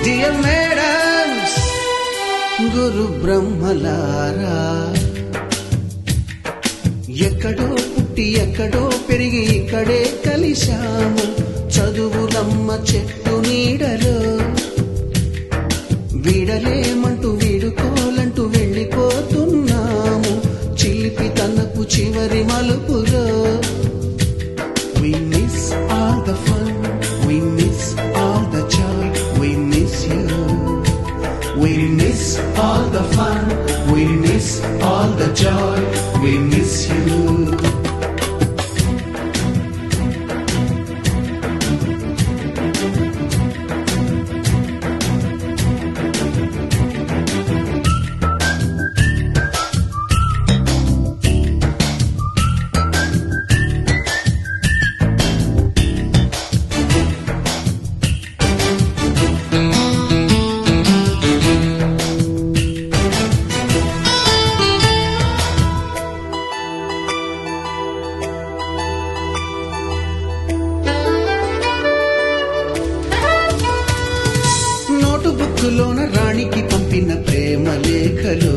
Dear madams, గురు బ్రహ్మలారా, ఎక్కడో పుట్టి ఎక్కడో పెరిగి ఇక్కడే కలిశాము చదువులమ్మ చెట్టు నీడలో. వీడలేమంటూ వీడుకోలంటూ వెళ్ళిపోతున్నాము చిలిపి తనపు చివరి మలుపులో. We miss all the fun, we miss all the joy, we miss you. We miss all the fun, we miss all the joy, we miss you. బుక్కులోన రాణికి పంపిన ప్రేమ లేఖలు,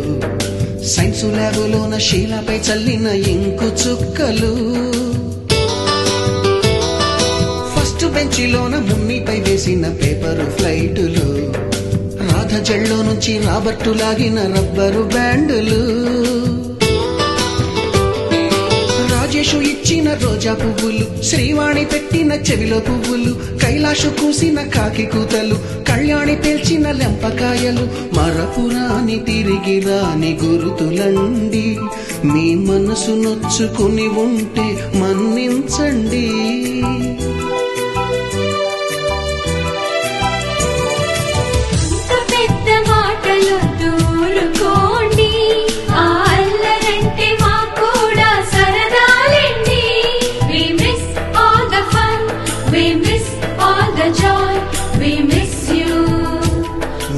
సైన్సు ల్యాబులోన శీలపై చల్లిన ఇంకు చుక్కలు, ఫస్ట్ బెంచిలోన మున్నిపై వేసిన పేపరు ఫ్లైటులు, రాధ జల్లో నుంచి రాబర్టు లాగిన rubber బ్యాండులు, Rajesh ఇచ్చిన రోజా పువ్వులు, శ్రీవాణి పెట్టిన చెవిలో పువ్వులు, కైలాషు కూసిన కాకి కూతలు, కళ్యాణి పేల్చిన లెంపకాయలు, మరపురాని తిరిగి రాని గురుతులండి. మీ మనసు నొచ్చుకుని ఉంటే మన్నించండి.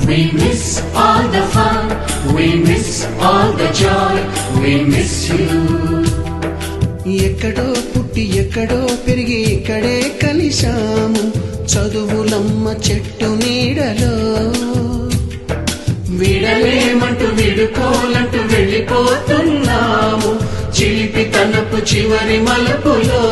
We miss all the fun, we miss all the joy, we miss you. ఎక్కడో పుట్టి ఎక్కడో పెరిగి ఇక్కడే కలిశాము చదువులమ్మ చెట్టు నీడలో. వీడలేమంటూ వీడుకోలంటూ వెళ్ళిపోతున్నాము చిలిపి తనపు చివరి మలుపులో.